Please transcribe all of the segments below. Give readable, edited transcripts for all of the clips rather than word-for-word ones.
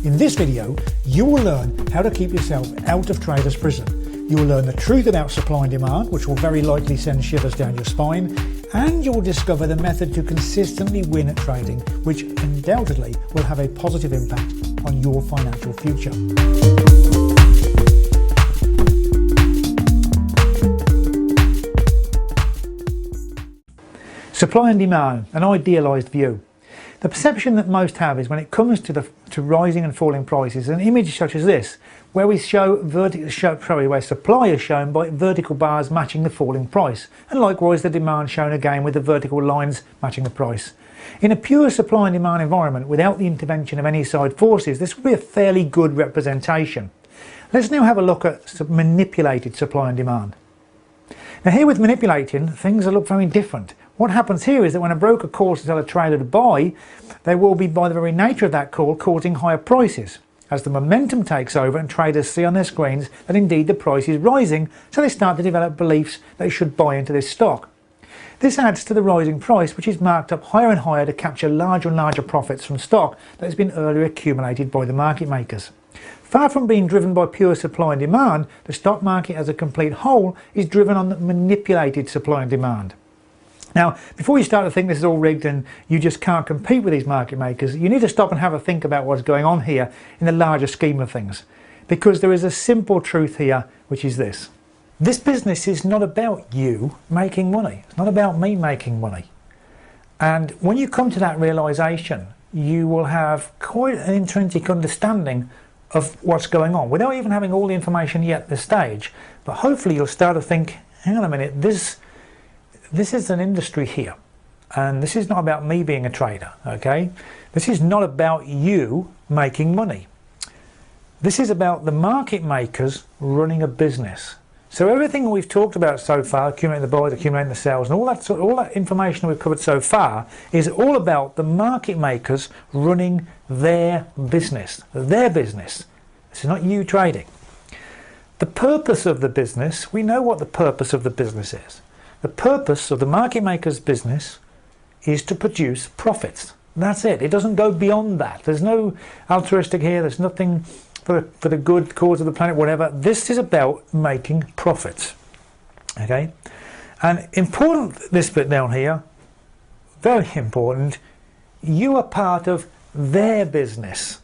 In this video, you will learn how to keep yourself out of trader's prison. You will learn the truth about supply and demand, which will very likely send shivers down your spine, and you will discover the method to consistently win at trading, which undoubtedly will have a positive impact on your financial future. Supply and demand, an idealised view. The perception that most have is when it comes to rising and falling prices, an image such as this, where we where supply is shown by vertical bars matching the falling price, and likewise the demand shown again with the vertical lines matching the price. In a pure supply and demand environment, without the intervention of any side forces, this would be a fairly good representation. Let's now have a look at manipulated supply and demand. Now here with manipulating, things look very different. What happens here is that when a broker calls to tell a trader to buy, they will be, by the very nature of that call, causing higher prices. As the momentum takes over and traders see on their screens that indeed the price is rising, so they start to develop beliefs that they should buy into this stock. This adds to the rising price, which is marked up higher and higher to capture larger and larger profits from stock that has been earlier accumulated by the market makers. Far from being driven by pure supply and demand, the stock market as a complete whole is driven on the manipulated supply and demand. Now, before you start to think this is all rigged and you just can't compete with these market makers, you need to stop and have a think about what's going on here in the larger scheme of things. Because there is a simple truth here, which is this. This business is not about you making money. It's not about me making money. And when you come to that realisation, you will have quite an intrinsic understanding of what's going on, without even having all the information yet at this stage. But hopefully you'll start to think, hang on a minute, this is an industry here, and this is not about me being a trader, okay? This is not about you making money. This is about the market makers running a business. So everything we've talked about so far, accumulating the buys, accumulating the sales, and all that information we've covered so far is all about the market makers running their business. Their business. This is not you trading. The purpose of the business, we know what the purpose of the business is. The purpose of the market maker's business is to produce profits. That's it. It doesn't go beyond that. There's no altruistic here. There's nothing for the good cause of the planet, whatever. This is about making profits. Okay? And important, this bit down here, very important, you are part of their business.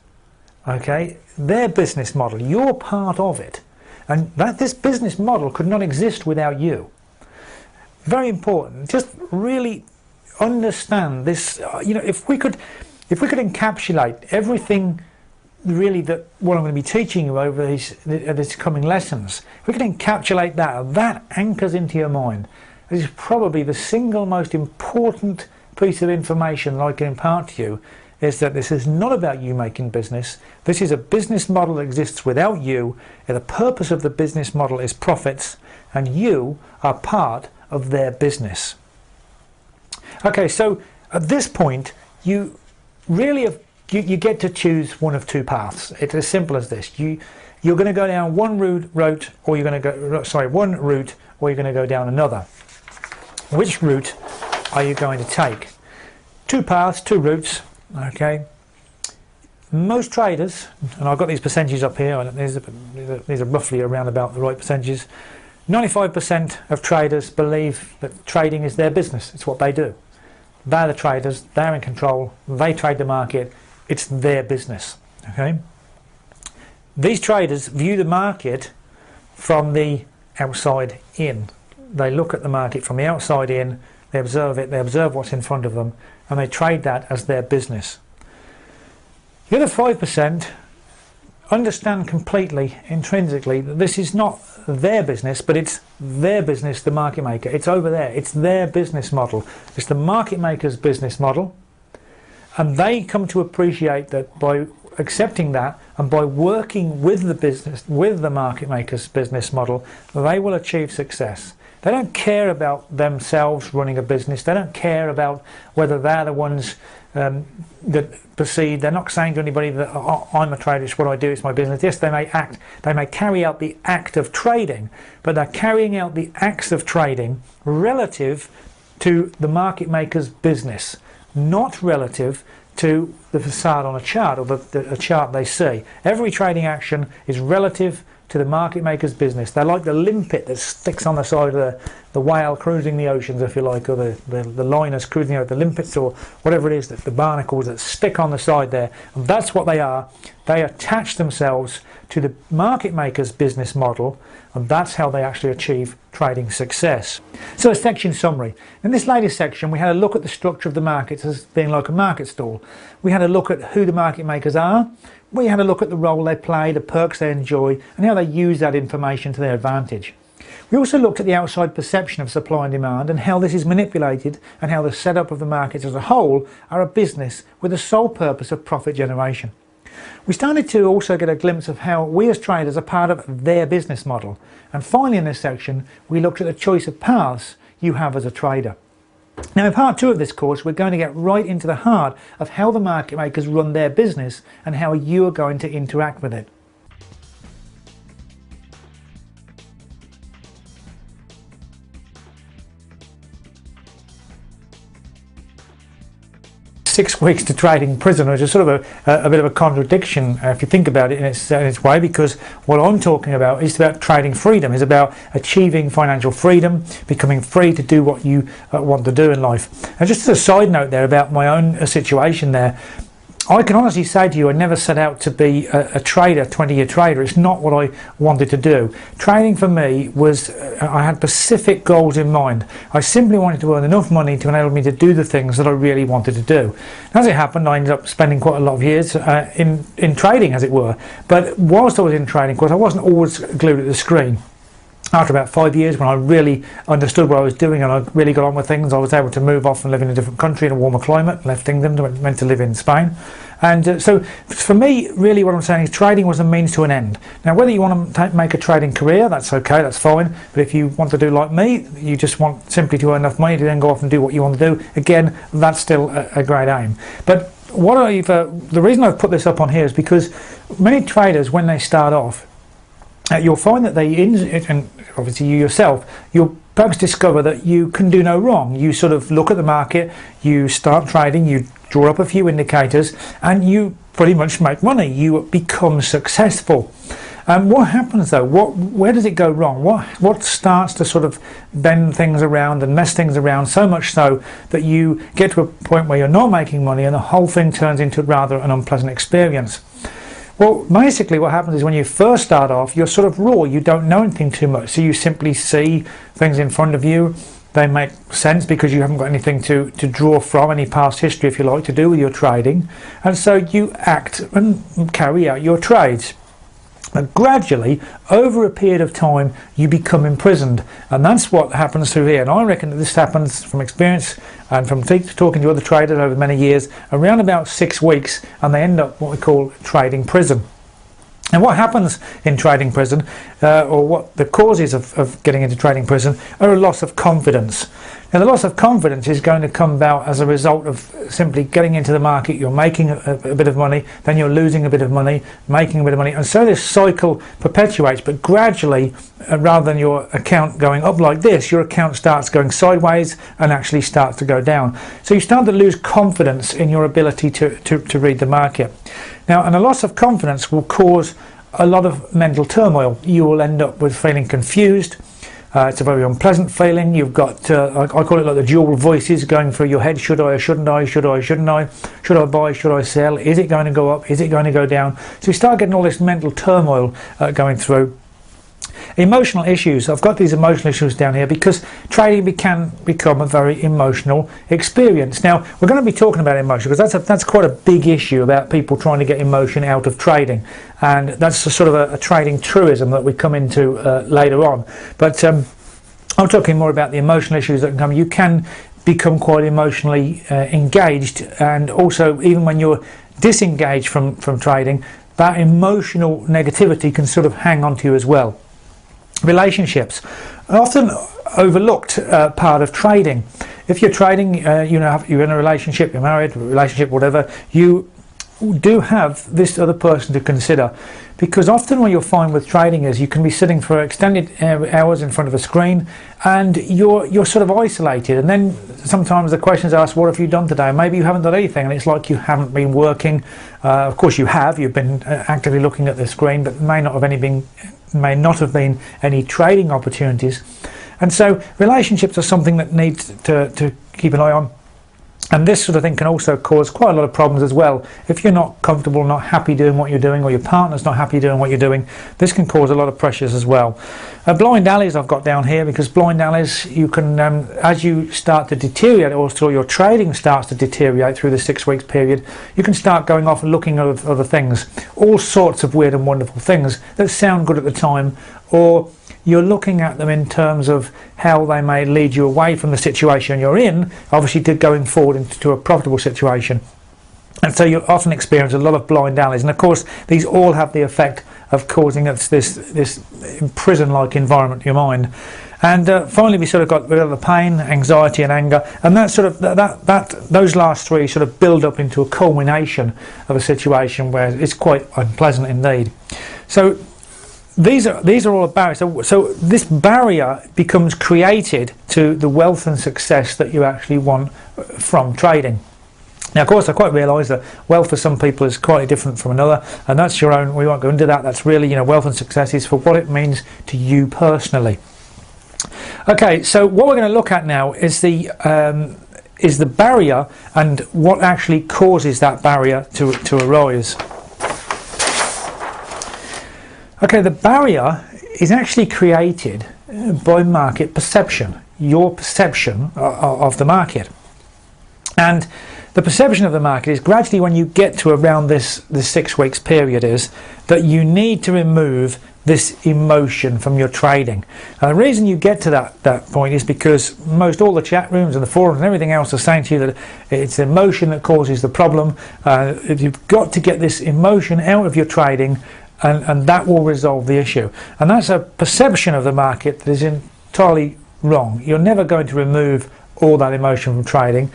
Okay? Their business model. You're part of it. And this business model could not exist without you. Very important. Just really understand this. If we could encapsulate everything, really, that what I'm going to be teaching you over these coming lessons, if we could encapsulate that anchors into your mind. This is probably the single most important piece of information that I can impart to you. Is that this is not about you making business. This is a business model that exists without you, and the purpose of the business model is profits, and you are part of their business. Okay, so at this point you really you get to choose one of two paths. It's as simple as this. You're going to go down one route, or you're going to go down another. Which route are you going to take? Two paths, two routes. Okay. Most traders, and I've got these percentages up here, and these are roughly around about the right percentages. 95% of traders believe that trading is their business. It's what they do. They're the traders. They're in control. They trade the market. It's their business. Okay. These traders view the market from the outside in. They look at the market from the outside in. They observe it. They observe what's in front of them, and they trade that as their business. The other 5% understand completely, intrinsically, that this is not their business, but it's their business, the market maker. It's over there. It's their business model. It's the market maker's business model, and they come to appreciate that by accepting that and by working with the market maker's business model, they will achieve success. They don't care about themselves running a business. They don't care about whether they're the ones that proceed. They're not saying to anybody that I'm a trader, it's what I do, it's my business. Yes, they may carry out the act of trading, but they're carrying out the acts of trading relative to the market maker's business, not relative to the facade on a chart, or a chart they see. Every trading action is relative to the market maker's business. They're like the limpet that sticks on the side of the whale cruising the oceans, if you like, or the liners cruising out, the limpets, or whatever it is, that the barnacles that stick on the side there. And that's what they are. They attach themselves to the market maker's business model, and that's how they actually achieve trading success. So a section summary. In this latest section, we had a look at the structure of the markets as being like a market stall. We had a look at who the market makers are. We had a look at the role they play, the perks they enjoy, and how they use that information to their advantage. We also looked at the outside perception of supply and demand, and how this is manipulated, and how the setup of the markets as a whole are a business with the sole purpose of profit generation. We started to also get a glimpse of how we as traders are part of their business model. And finally, in this section, we looked at the choice of paths you have as a trader. Now, in part 2 of this course, we're going to get right into the heart of how the market makers run their business and how you are going to interact with it. "6 weeks to trading prison," which is sort of a bit of a contradiction if you think about it in its way, because what I'm talking about is about trading freedom. It's about achieving financial freedom, becoming free to do what you want to do in life. And just as a side note there about my own situation there, I can honestly say to you, I never set out to be a trader, 20-year trader. It's not what I wanted to do. Trading for me was, I had specific goals in mind. I simply wanted to earn enough money to enable me to do the things that I really wanted to do. As it happened, I ended up spending quite a lot of years in trading, as it were. But whilst I was in trading, of course, I wasn't always glued at the screen. After about 5 years, when I really understood what I was doing and I really got on with things, I was able to move off and live in a different country in a warmer climate, left England, went to live in Spain. And so for me, really what I'm saying is trading was a means to an end. Now, whether you want to make a trading career, that's okay, that's fine. But if you want to do like me, you just want simply to earn enough money to then go off and do what you want to do, again, that's still a great aim. But what the reason I've put this up on here is because many traders, when they start off, you'll find that and obviously you yourself, you'll perhaps discover that you can do no wrong. You sort of look at the market, you start trading, you draw up a few indicators, and you pretty much make money. You become successful. What happens though? Where does it go wrong? What starts to sort of bend things around and mess things around, so much so that you get to a point where you're not making money and the whole thing turns into rather an unpleasant experience? Well, basically what happens is when you first start off, you're sort of raw, you don't know anything too much, so you simply see things in front of you. They make sense because you haven't got anything to draw from, any past history, if you like, to do with your trading, and so you act and carry out your trades. But gradually, over a period of time, you become imprisoned, and that's what happens through here. And I reckon that this happens from experience and from talking to other traders over many years, around about 6 weeks, and they end up what we call trading prison. And what happens in trading prison, or what the causes of getting into trading prison, are a loss of confidence. Now, the loss of confidence is going to come about as a result of simply getting into the market. You're making a bit of money, then you're losing a bit of money, making a bit of money, and so this cycle perpetuates. But gradually, rather than your account going up like this, your account starts going sideways and actually starts to go down. So you start to lose confidence in your ability to read the market. Now, and a loss of confidence will cause a lot of mental turmoil. You will end up with feeling confused. It's a very unpleasant feeling. You've got, I call it like the dual voices going through your head. Should I or shouldn't I? Should I or shouldn't I? Should I buy? Should I sell? Is it going to go up? Is it going to go down? So you start getting all this mental turmoil going through. Emotional issues. I've got these emotional issues down here because trading can become a very emotional experience. Now, we're going to be talking about emotion because that's quite a big issue about people trying to get emotion out of trading, and that's a sort of a trading truism that we come into later on. But I'm talking more about the emotional issues that can come. You can become quite emotionally engaged, and also even when you're disengaged from trading, that emotional negativity can sort of hang on to you as well. Relationships, often overlooked part of trading. If you're trading, you're in a relationship, you're married, relationship, whatever, you do have this other person to consider, because often what you'll find with trading is you can be sitting for extended hours in front of a screen and you're sort of isolated, and then sometimes the question is asked, what have you done today? Maybe you haven't done anything, and it's like you haven't been working. Of course you've been actively looking at the screen, but may not have been any trading opportunities. And so relationships are something that needs to keep an eye on. And this sort of thing can also cause quite a lot of problems as well. If you're not comfortable, not happy doing what you're doing, or your partner's not happy doing what you're doing, this can cause a lot of pressures as well. Blind alleys I've got down here, because blind alleys, you can, as you start to deteriorate, or so your trading starts to deteriorate through the 6 weeks period, you can start going off and looking at other things. All sorts of weird and wonderful things that sound good at the time, or you're looking at them in terms of how they may lead you away from the situation you're in, obviously to going forward into a profitable situation. And so you often experience a lot of blind alleys, and of course these all have the effect of causing this prison-like environment in your mind. And finally we sort of got rid of the pain, anxiety and anger, and that sort of those last three sort of build up into a culmination of a situation where it's quite unpleasant indeed. So these are all a barrier. So this barrier becomes created to the wealth and success that you actually want from trading. Now, of course, I quite realise that wealth for some people is quite different from another, and that's your own. We won't go into that. That's really, wealth and success is for what it means to you personally. Okay, so what we're going to look at now is the barrier and what actually causes that barrier to arise. Okay, the barrier is actually created by market perception, your perception of the market. And the perception of the market is gradually, when you get to around this 6 weeks period, is that you need to remove this emotion from your trading. And the reason you get to that point is because all the chat rooms and the forums and everything else are saying to you that it's emotion that causes the problem. You've got to get this emotion out of your trading, and that will resolve the issue. And that's a perception of the market that is entirely wrong. You're never going to remove all that emotion from trading.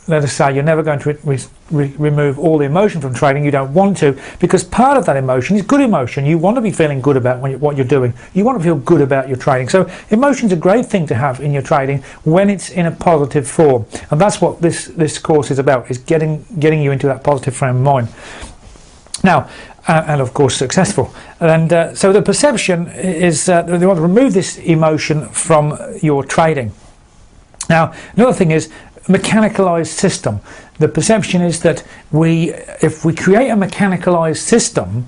Let us say you're never going to remove all the emotion from trading. You don't want to, because part of that emotion is good emotion. You want to be feeling good about what you're doing. You want to feel good about your trading. So emotion's a great thing to have in your trading when it's in a positive form, and that's what this course is about: is getting you into that positive frame of mind. Now, and of course successful. And so the perception is they want to remove this emotion from your trading. Now, another thing is mechanicalized system. The perception is that if we create a mechanicalized system,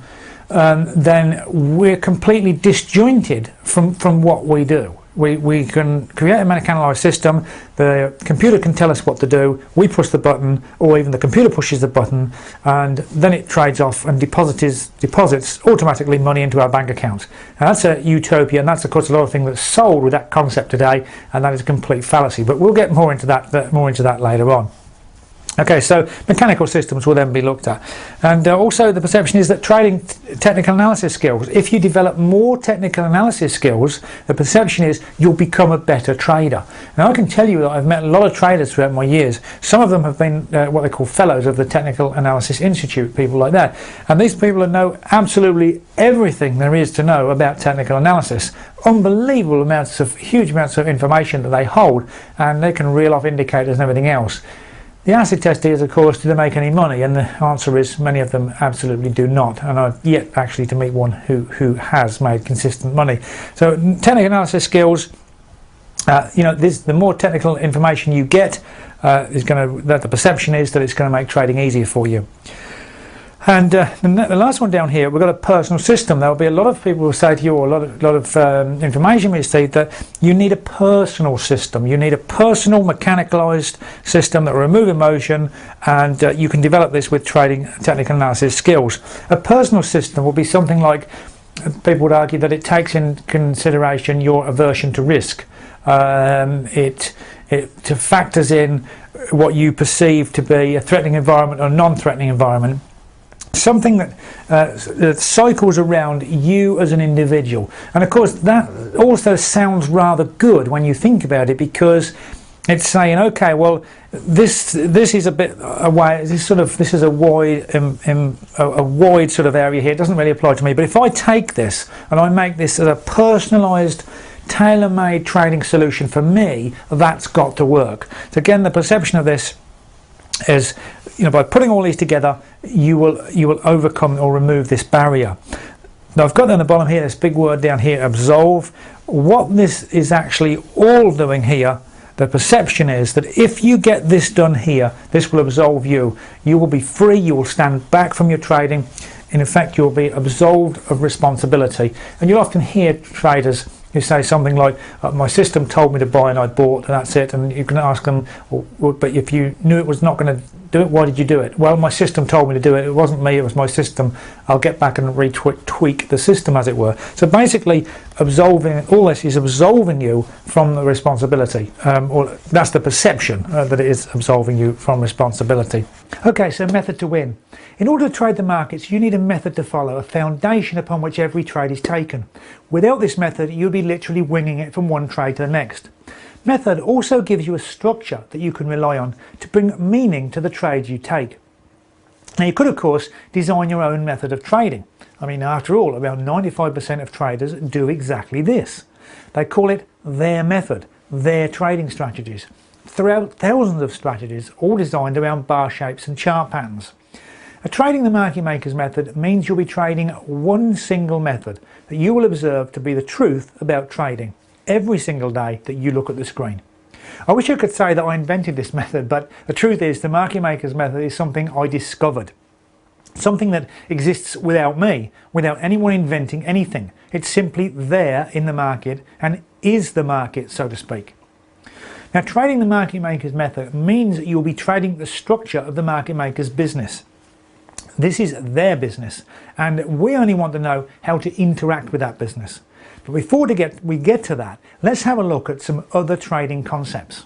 then we're completely disjointed from what we do. We can create a mechanicalized system. The computer can tell us what to do. We push the button, or even the computer pushes the button, and then it trades off and deposits automatically money into our bank accounts. Now that's a utopia, and that's of course a lot of things that's sold with that concept today, and that is a complete fallacy. But we'll get more into that later on. Okay, so mechanical systems will then be looked at. And also the perception is that trading technical analysis skills, if you develop more technical analysis skills, the perception is you'll become a better trader. Now I can tell you that I've met a lot of traders throughout my years. Some of them have been what they call fellows of the Technical Analysis Institute, people like that. And these people know absolutely everything there is to know about technical analysis. Unbelievable huge amounts of information that they hold, and they can reel off indicators and everything else. The acid test is, of course, do they make any money? And the answer is many of them absolutely do not, and I've yet actually to meet one who has made consistent money. So technical analysis skills, the more technical information you get, the perception is that it's going to make trading easier for you. And the last one down here, we've got a personal system. There will be a lot of people who say to you, or a lot of information we see, that you need a personal system. You need a personal mechanicalized system that will remove emotion, and you can develop this with trading technical analysis skills. A personal system will be something like, people would argue that it takes in consideration your aversion to risk. It factors in what you perceive to be a threatening environment or a non-threatening environment. Something that cycles around you as an individual. And of course that also sounds rather good when you think about it, because It's saying, okay, well, this is a bit away. This is a wide sort of area here. It doesn't really apply to me. But if I take this and I make this as a personalised, tailor-made trading solution for me, that's got to work. So again, the perception of this is, by putting all these together, you will overcome or remove this barrier. Now I've got down the bottom here this big word down here, absolve. What this is actually all doing here, the perception is that if you get this done here, this will absolve you. You will be free, you will stand back from your trading. In effect, you'll be absolved of responsibility. And you'll often hear traders who say something like, my system told me to buy and I bought and that's it. And you can ask them, well, but if you knew it was not going to do it, why did you do it? Well, my system told me to do it. It wasn't me, it was my system. I'll get back and tweak the system, as it were. So basically, all this is absolving you from the responsibility. Or that's the perception, that it is absolving you from responsibility. Okay, so method to win. In order to trade the markets, you need a method to follow, a foundation upon which every trade is taken. Without this method, you'll be literally winging it from one trade to the next. Method also gives you a structure that you can rely on to bring meaning to the trades you take. Now you could of course design your own method of trading. I mean, after all, around 95% of traders do exactly this. They call it their method, their trading strategies. Throughout thousands of strategies, all designed around bar shapes and chart patterns. Trading the market maker's method means you'll be trading one single method that you will observe to be the truth about trading every single day that you look at the screen. I wish I could say that I invented this method, but the truth is the market maker's method is something I discovered. Something that exists without me, without anyone inventing anything. It's simply there in the market and is the market, so to speak. Now, trading the market maker's method means that you'll be trading the structure of the market maker's business. This is their business, and we only want to know how to interact with that business. But before we get to that, let's have a look at some other trading concepts.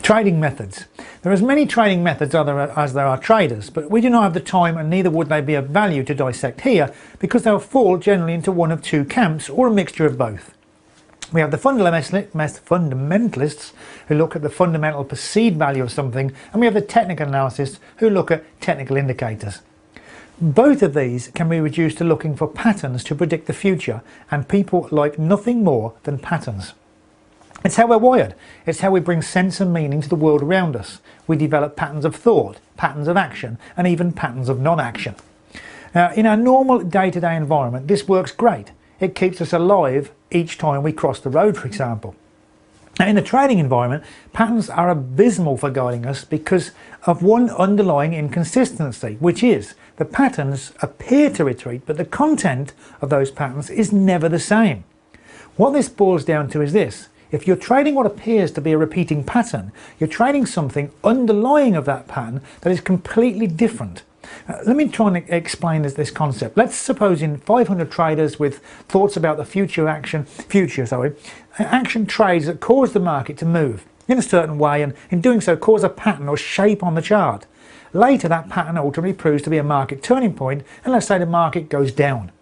Trading methods. There are as many trading methods as there are traders, but we do not have the time, and neither would they be of value to dissect here, because they'll fall generally into one of two camps or a mixture of both. We have the fundamentalists who look at the fundamental perceived value of something, and we have the technical analysts who look at technical indicators. Both of these can be reduced to looking for patterns to predict the future, and people like nothing more than patterns. It's how we're wired. It's how we bring sense and meaning to the world around us. We develop patterns of thought, patterns of action, and even patterns of non-action. Now, in our normal day-to-day environment, this works great. It keeps us alive each time we cross the road, for example. Now, in the trading environment, patterns are abysmal for guiding us because of one underlying inconsistency, which is the patterns appear to retreat, but the content of those patterns is never the same. What this boils down to is this: if you're trading what appears to be a repeating pattern, you're trading something underlying of that pattern that is completely different. Let me try and explain this concept. Let's suppose in 500 traders with thoughts about the future action trades that cause the market to move in a certain way, and in doing so cause a pattern or shape on the chart. Later that pattern ultimately proves to be a market turning point, and let's say the market goes down.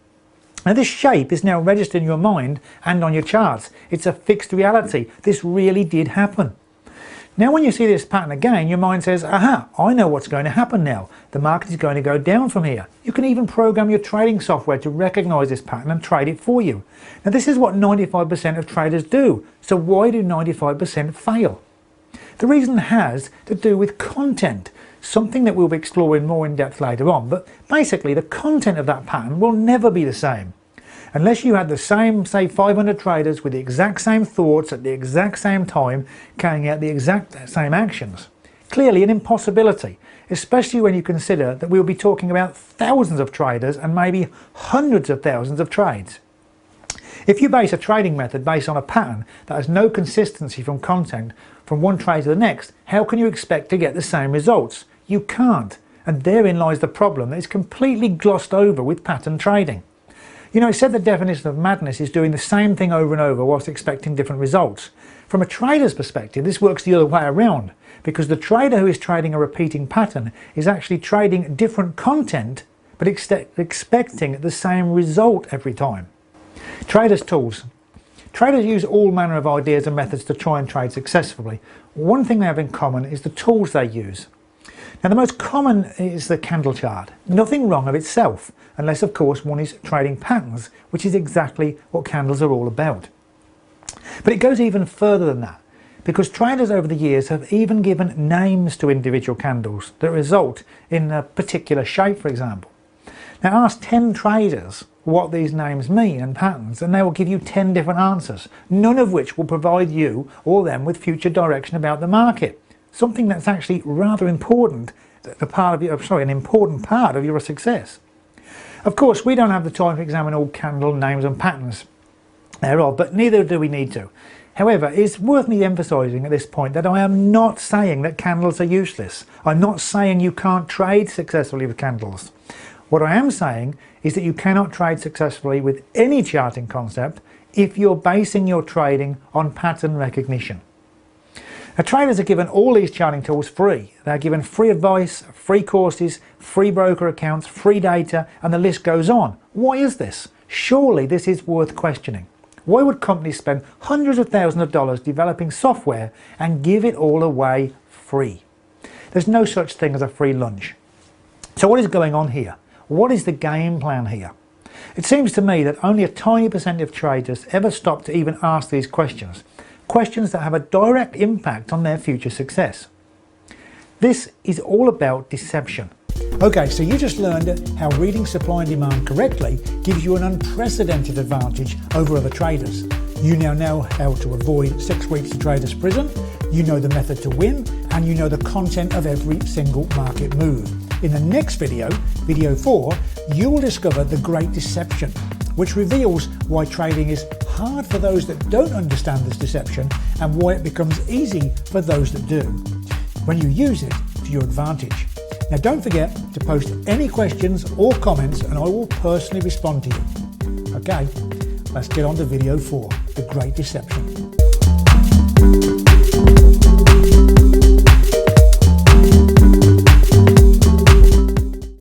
Now this shape is now registered in your mind and on your charts. It's a fixed reality. This really did happen. Now when you see this pattern again, your mind says, aha, I know what's going to happen now. The market is going to go down from here. You can even program your trading software to recognize this pattern and trade it for you. Now this is what 95% of traders do. So why do 95% fail? The reason has to do with content, something that we'll be exploring more in depth later on. But basically the content of that pattern will never be the same. Unless you had the same, say 500 traders with the exact same thoughts at the exact same time, carrying out the exact same actions. Clearly an impossibility, especially when you consider that we'll be talking about thousands of traders and maybe hundreds of thousands of trades. If you base a trading method based on a pattern that has no consistency from content from one trade to the next, how can you expect to get the same results? You can't, and therein lies the problem that is completely glossed over with pattern trading. You know, it said the definition of madness is doing the same thing over and over whilst expecting different results. From a trader's perspective, this works the other way around, because the trader who is trading a repeating pattern is actually trading different content but expecting the same result every time. Traders' tools. Traders use all manner of ideas and methods to try and trade successfully. One thing they have in common is the tools they use. Now the most common is the candle chart. Nothing wrong of itself, unless of course one is trading patterns, which is exactly what candles are all about. But it goes even further than that, because traders over the years have even given names to individual candles that result in a particular shape, for example. Now ask 10 traders what these names mean and patterns, and they will give you 10 different answers, none of which will provide you or them with future direction about the market. Something that's actually rather important, an important part of your success. Of course, we don't have the time to examine all candle names and patterns thereof, but neither do we need to. However, it's worth me emphasising at this point that I am not saying that candles are useless. I'm not saying you can't trade successfully with candles. What I am saying is that you cannot trade successfully with any charting concept if you're basing your trading on pattern recognition. Now, traders are given all these charting tools free. They're given free advice, free courses, free broker accounts, free data, and the list goes on. Why is this? Surely this is worth questioning. Why would companies spend hundreds of thousands of dollars developing software and give it all away free? There's no such thing as a free lunch. So what is going on here? What is the game plan here? It seems to me that only a tiny percent of traders ever stop to even ask these questions. Questions that have a direct impact on their future success. This is all about deception. Okay, so you just learned how reading supply and demand correctly gives you an unprecedented advantage over other traders. You now know how to avoid 6 weeks to trader's prison, you know the method to win, and you know the content of every single market move. In the next video, video 4, you will discover the great deception, which reveals why trading is hard for those that don't understand this deception and why it becomes easy for those that do, when you use it to your advantage. Now don't forget to post any questions or comments and I will personally respond to you. Okay, let's get on to video 4, the great deception.